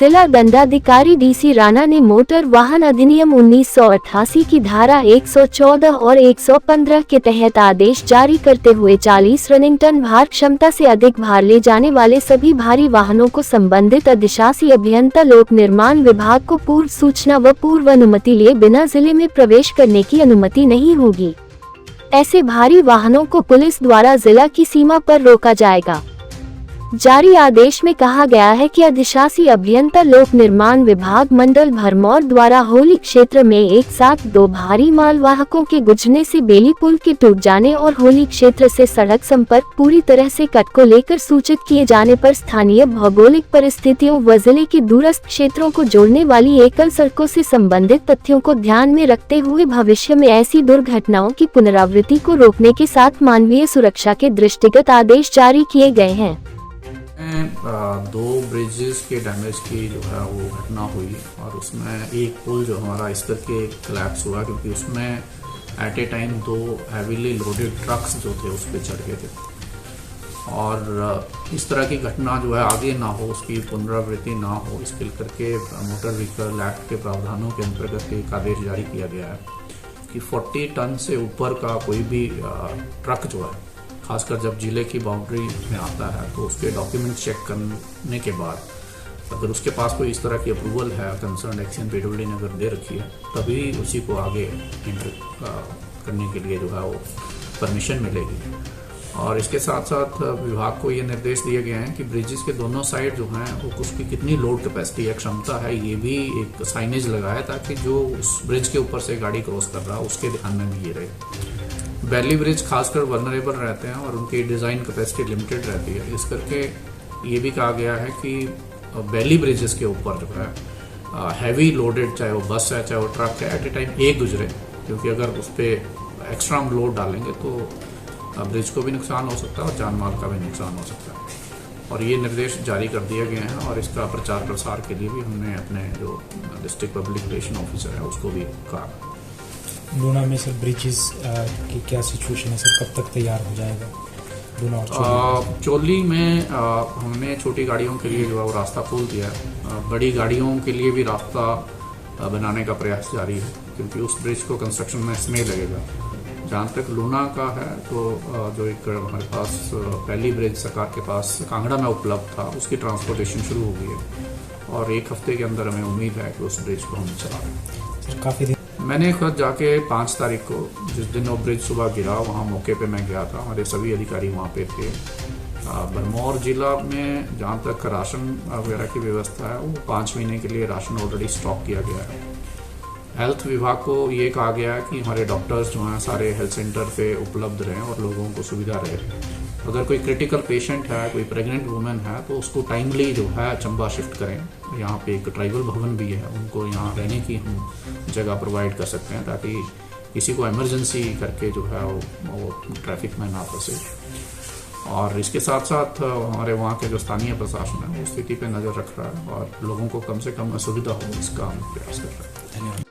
जिला दंडाधिकारी डीसी राणा ने मोटर वाहन अधिनियम 1988 की धारा 114 और 115 के तहत आदेश जारी करते हुए 40 रनिंग टन भार क्षमता से अधिक भार ले जाने वाले सभी भारी वाहनों को संबंधित अधिशासी अभियंता लोक निर्माण विभाग को पूर्व सूचना व पूर्व अनुमति लिए बिना जिले में प्रवेश करने की अनुमति नहीं होगी। ऐसे भारी वाहनों को पुलिस द्वारा जिला की सीमा पर रोका जाएगा। जारी आदेश में कहा गया है कि अधिशासी अभियंता लोक निर्माण विभाग मंडल भरमौर द्वारा होली क्षेत्र में एक साथ 2 भारी माल वाहकों के गुजरने से बेली पुल के टूट जाने और होली क्षेत्र से सड़क संपर्क पूरी तरह से कट को लेकर सूचित किए जाने पर स्थानीय भौगोलिक परिस्थितियों व जिले के दूरस्थ क्षेत्रों को जोड़ने वाली एकल सड़कों से संबंधित तथ्यों को ध्यान में रखते हुए भविष्य में ऐसी दुर्घटनाओं की पुनरावृत्ति को रोकने के साथ मानवीय सुरक्षा के दृष्टिगत आदेश जारी किए गए हैं। 2 ब्रिजेस के डैमेज की जो है वो घटना हुई और उसमें एक पुल जो हमारा इस करके कोलैप्स हुआ क्योंकि उसमें at a time 2 heavily loaded trucks जो थे उस पर चढ़ गए थे और इस तरह की घटना जो है आगे ना हो, उसकी पुनरावृत्ति ना हो, इसके करके मोटर व्हीकल एक्ट के प्रावधानों के अंतर्गत एक आदेश जारी किया गया है कि 40 टन से ऊपर का कोई भी ट्रक जो है, खासकर जब जिले की बाउंड्री में आता है तो उसके डॉक्यूमेंट चेक करने के बाद अगर उसके पास कोई इस तरह की अप्रूवल है कंसर्न एक्शन पीडब्ल्यूडी ने अगर दे रखी है तभी उसी को आगे एंटर करने के लिए जो है वो परमिशन मिलेगी। और इसके साथ साथ विभाग को ये निर्देश दिए गए हैं कि ब्रिजेस के दोनों साइड जो हैं वो उसकी कितनी लोड कैपेसिटी है, क्षमता है, ये भी एक साइनेज लगाए ताकि जो उस ब्रिज के ऊपर से गाड़ी क्रॉस कर रहा है उसके ध्यान में भी ये रहे। बैली ब्रिज खासकर वल्नरेबल रहते हैं और उनकी डिज़ाइन कैपेसिटी लिमिटेड रहती है, इस करके ये भी कहा गया है कि बैली ब्रिजेस के ऊपर जो है हैवी लोडेड, चाहे वो बस है चाहे वो ट्रक है, एट ए टाइम एक गुजरे, क्योंकि अगर उस पर एक्स्ट्रा हम लोड डालेंगे तो ब्रिज को भी नुकसान हो सकता है और जान माल का भी नुकसान हो सकता है। और ये निर्देश जारी कर दिए गए हैं और इसका प्रचार प्रसार के लिए भी हमने अपने जो डिस्ट्रिक्ट पब्लिक रिलेशन ऑफिसर है उसको भी कहा। लूना में सर ब्रिजेस की क्या सिचुएशन है सर, कब तक तैयार हो जाएगा लूना और चोली में हमने छोटी गाड़ियों के लिए जो है वो रास्ता खोल दिया है, बड़ी गाड़ियों के लिए भी रास्ता बनाने का प्रयास जारी है क्योंकि उस ब्रिज को कंस्ट्रक्शन में समय लगेगा। जहाँ तक लूना का है तो जो एक हमारे पास पहली ब्रिज सरकार के पास कांगड़ा में उपलब्ध था उसकी ट्रांसपोर्टेशन शुरू हो गई है और 1 हफ्ते के अंदर हमें उम्मीद है कि उस ब्रिज को हम चला रहे हैं। काफ़ी दिन मैंने खुद जाके 5 तारीख को जिस दिन वो ब्रिज सुबह गिरा वहाँ मौके पे मैं गया था, हमारे सभी अधिकारी वहाँ पे थे। भरमौर जिला में जहाँ तक राशन वगैरह की व्यवस्था है वो 5 महीने के लिए राशन ऑलरेडी स्टॉक किया गया है। हेल्थ विभाग को ये कहा गया है कि हमारे डॉक्टर्स जो हैं सारे हेल्थ सेंटर पे उपलब्ध रहें और लोगों को सुविधा रहे। अगर कोई क्रिटिकल पेशेंट है, कोई प्रेग्नेंट वुमेन है तो उसको टाइमली जो है चंबा शिफ्ट करें। यहाँ पे एक ट्राइबल भवन भी है, उनको यहाँ रहने की हम जगह प्रोवाइड कर सकते हैं ताकि किसी को इमरजेंसी करके जो है वो ट्रैफिक में ना फंसे। और इसके साथ साथ हमारे वहाँ के जो स्थानीय प्रशासन है वो स्थिति पे नज़र रख रहा है और लोगों को कम से कम असुविधा हो इसका हम प्रयास कर रहे हैं। धन्यवाद।